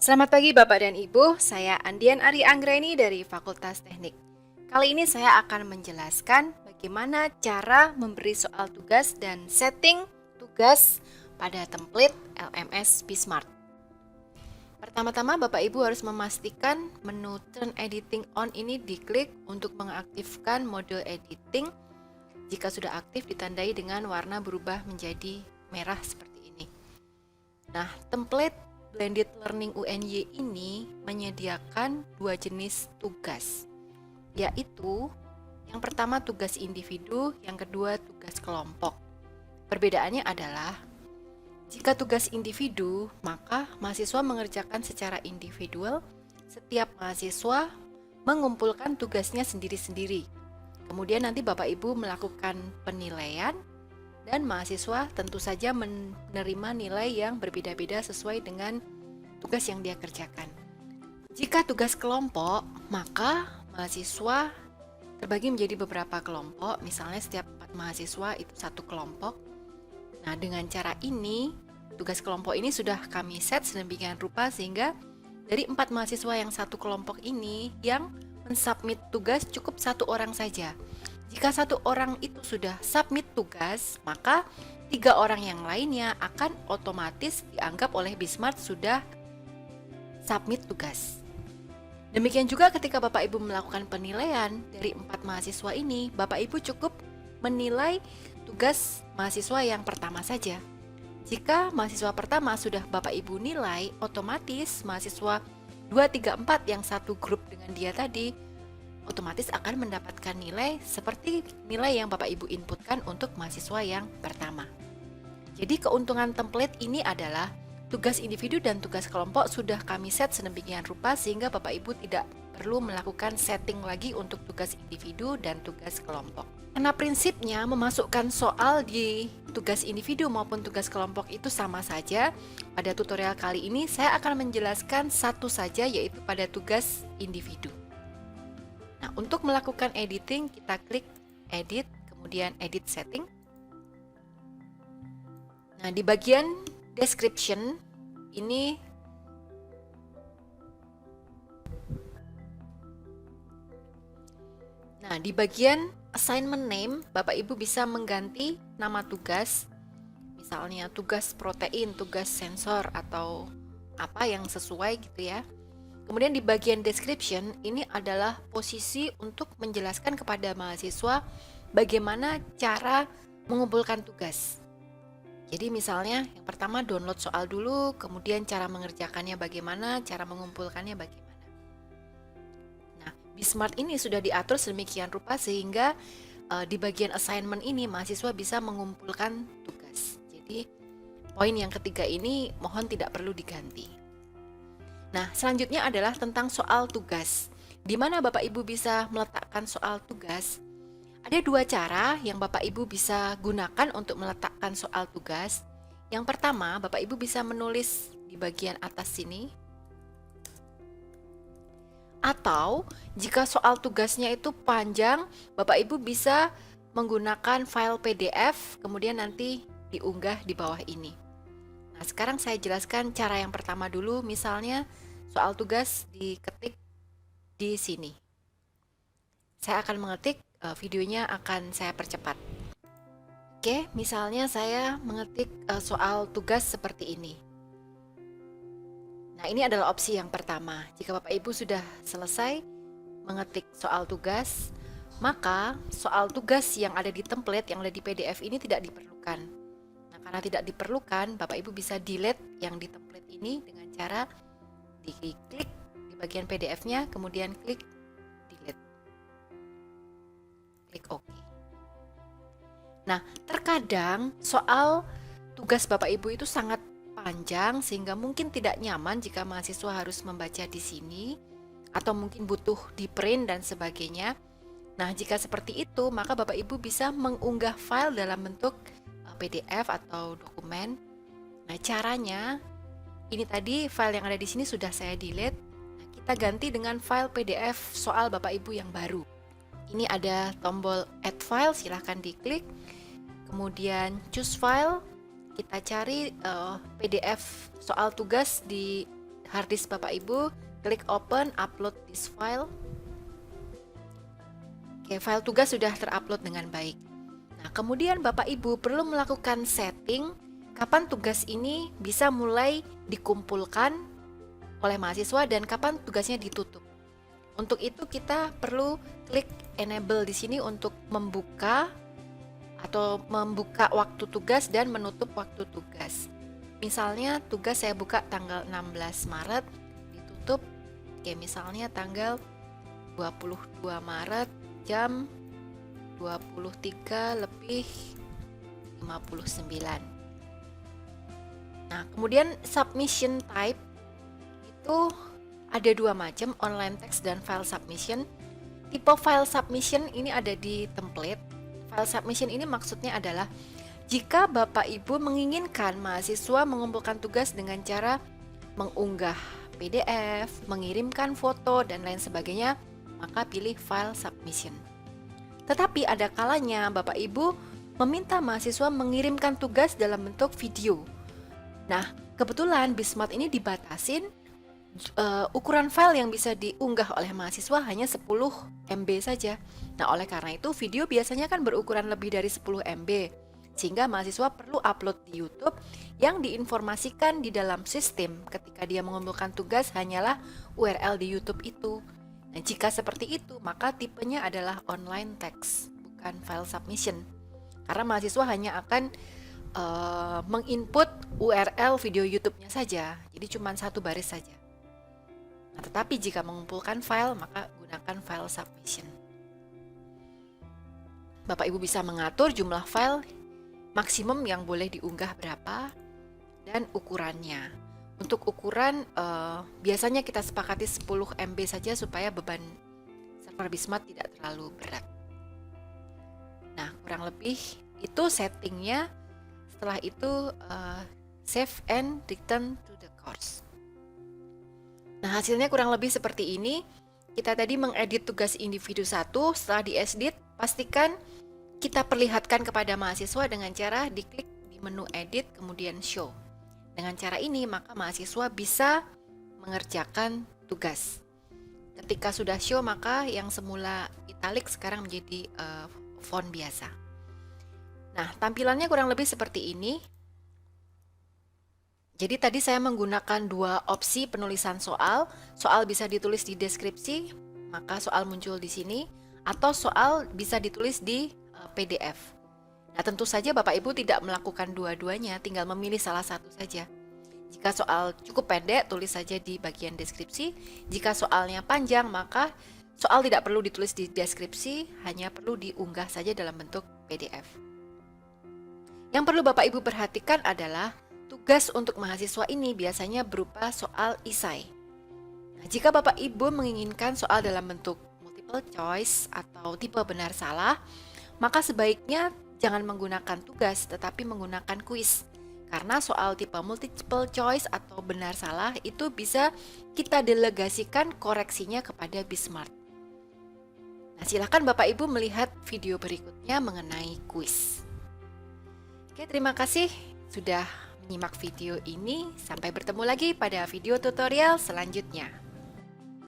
Selamat pagi Bapak dan Ibu, saya Andian Ari Anggraini dari Fakultas Teknik. Kali ini saya akan menjelaskan bagaimana cara memberi soal tugas dan setting tugas pada template LMS Bismart. Pertama-tama Bapak Ibu harus memastikan menu Turn Editing On ini diklik untuk mengaktifkan mode editing. Jika sudah aktif ditandai dengan warna berubah menjadi merah seperti ini. Nah, template Blended Learning UNY ini menyediakan dua jenis tugas, yaitu yang pertama tugas individu, yang kedua tugas kelompok. Perbedaannya adalah, jika tugas individu, maka mahasiswa mengerjakan secara individual, setiap mahasiswa mengumpulkan tugasnya sendiri-sendiri. Kemudian nanti Bapak Ibu melakukan penilaian, dan mahasiswa tentu saja menerima nilai yang berbeda-beda sesuai dengan tugas yang dia kerjakan. Jika tugas kelompok, maka mahasiswa terbagi menjadi beberapa kelompok, misalnya setiap 4 mahasiswa itu satu kelompok. Nah, dengan cara ini, tugas kelompok ini sudah kami set sedemikian rupa sehingga dari 4 mahasiswa yang satu kelompok ini, yang mensubmit tugas cukup satu orang saja. Jika satu orang itu sudah submit tugas, maka 3 orang yang lainnya akan otomatis dianggap oleh Bismart sudah submit tugas. Demikian juga ketika Bapak Ibu melakukan penilaian dari 4 mahasiswa ini, Bapak Ibu cukup menilai tugas mahasiswa yang pertama saja. Jika mahasiswa pertama sudah Bapak Ibu nilai, otomatis mahasiswa 2, 3, 4 yang satu grup dengan dia tadi otomatis akan mendapatkan nilai seperti nilai yang Bapak Ibu inputkan untuk mahasiswa yang pertama. Jadi keuntungan template ini adalah tugas individu dan tugas kelompok sudah kami set sedemikian rupa sehingga Bapak Ibu tidak perlu melakukan setting lagi untuk tugas individu dan tugas kelompok. Karena prinsipnya memasukkan soal di tugas individu maupun tugas kelompok itu sama saja, pada tutorial kali ini saya akan menjelaskan satu saja, yaitu pada tugas individu. Nah, untuk melakukan editing, kita klik edit, kemudian edit setting. Nah, di bagian description ini di bagian assignment name, Bapak Ibu bisa mengganti nama tugas. Misalnya tugas protein, tugas sensor atau apa yang sesuai gitu ya. Kemudian di bagian description, ini adalah posisi untuk menjelaskan kepada mahasiswa bagaimana cara mengumpulkan tugas. Jadi misalnya yang pertama download soal dulu, kemudian cara mengerjakannya bagaimana, cara mengumpulkannya bagaimana. Nah, Bismart ini sudah diatur sedemikian rupa sehingga di bagian assignment ini mahasiswa bisa mengumpulkan tugas. Jadi poin yang ketiga ini mohon tidak perlu diganti. Nah, selanjutnya adalah tentang soal tugas. Di mana Bapak Ibu bisa meletakkan soal tugas? Ada dua cara yang Bapak Ibu bisa gunakan untuk meletakkan soal tugas. Yang pertama, Bapak Ibu bisa menulis di bagian atas sini. Atau, jika soal tugasnya itu panjang, Bapak Ibu bisa menggunakan file PDF, kemudian nanti diunggah di bawah ini. Nah, sekarang saya jelaskan cara yang pertama dulu, misalnya soal tugas diketik di sini. Saya akan mengetik, videonya akan saya percepat. Oke, misalnya saya mengetik soal tugas seperti ini. Nah, ini adalah opsi yang pertama. Jika Bapak Ibu sudah selesai mengetik soal tugas, maka soal tugas yang ada di template, yang ada di PDF ini tidak diperlukan. Karena tidak diperlukan, Bapak Ibu bisa delete yang di template ini dengan cara diklik di bagian PDF-nya, kemudian klik delete. Klik OK. Nah, terkadang soal tugas Bapak Ibu itu sangat panjang sehingga mungkin tidak nyaman jika mahasiswa harus membaca di sini atau mungkin butuh di print dan sebagainya. Nah, jika seperti itu, maka Bapak Ibu bisa mengunggah file dalam bentuk PDF atau dokumen. Nah, caranya ini tadi file yang ada di sini sudah saya delete. Nah, kita ganti dengan file PDF soal Bapak Ibu yang baru. Ini ada tombol add file, silahkan diklik. Kemudian choose file, kita cari PDF soal tugas di harddisk Bapak Ibu, klik open, upload this file. Oke, file tugas sudah terupload dengan baik. Nah, kemudian Bapak Ibu perlu melakukan setting kapan tugas ini bisa mulai dikumpulkan oleh mahasiswa dan kapan tugasnya ditutup. Untuk itu kita perlu klik enable di sini untuk membuka waktu tugas dan menutup waktu tugas. Misalnya tugas saya buka tanggal 16 Maret, ditutup misalnya tanggal 22 Maret jam 23:59. Nah, kemudian submission type itu ada dua macam, online text dan file submission. Tipe file submission ini ada di template. File submission ini maksudnya adalah jika Bapak Ibu menginginkan mahasiswa mengumpulkan tugas dengan cara mengunggah PDF, mengirimkan foto, dan lain sebagainya, maka pilih file submission. Tetapi ada kalanya Bapak Ibu meminta mahasiswa mengirimkan tugas dalam bentuk video. Nah, kebetulan Bismart ini dibatasin ukuran file yang bisa diunggah oleh mahasiswa hanya 10 MB saja. Nah, oleh karena itu video biasanya kan berukuran lebih dari 10 MB, sehingga mahasiswa perlu upload di YouTube yang diinformasikan di dalam sistem ketika dia mengumpulkan tugas hanyalah URL di YouTube itu. Nah, jika seperti itu, maka tipenya adalah online text, bukan file submission. Karena mahasiswa hanya akan menginput URL video YouTube-nya saja, jadi cuma satu baris saja. Nah, tetapi jika mengumpulkan file, maka gunakan file submission. Bapak Ibu bisa mengatur jumlah file maksimum yang boleh diunggah berapa dan ukurannya. Untuk ukuran biasanya kita sepakati 10 MB saja supaya beban server Bismart tidak terlalu berat. Nah, kurang lebih itu settingnya. Setelah itu save and return to the course. Nah, hasilnya kurang lebih seperti ini. Kita tadi mengedit tugas individu 1, setelah diedit, pastikan kita perlihatkan kepada mahasiswa dengan cara diklik di menu edit, kemudian show. Dengan cara ini, maka mahasiswa bisa mengerjakan tugas. Ketika sudah show, maka yang semula italic sekarang menjadi font biasa. Nah, tampilannya kurang lebih seperti ini. Jadi tadi saya menggunakan dua opsi penulisan soal. Soal bisa ditulis di deskripsi, maka soal muncul di sini, atau soal bisa ditulis di PDF. Nah, tentu saja Bapak Ibu tidak melakukan dua-duanya, tinggal memilih salah satu saja. Jika soal cukup pendek, tulis saja di bagian deskripsi. Jika soalnya panjang, maka soal tidak perlu ditulis di deskripsi, hanya perlu diunggah saja dalam bentuk PDF. Yang perlu Bapak Ibu perhatikan adalah tugas untuk mahasiswa ini biasanya berupa soal esai. Nah, jika Bapak Ibu menginginkan soal dalam bentuk multiple choice atau tipe benar salah, maka sebaiknya jangan menggunakan tugas tetapi menggunakan kuis. Karena soal tipe multiple choice atau benar salah itu bisa kita delegasikan koreksinya kepada Bismart. Nah, silakan Bapak Ibu melihat video berikutnya mengenai kuis. Oke, terima kasih sudah menyimak video ini. Sampai bertemu lagi pada video tutorial selanjutnya.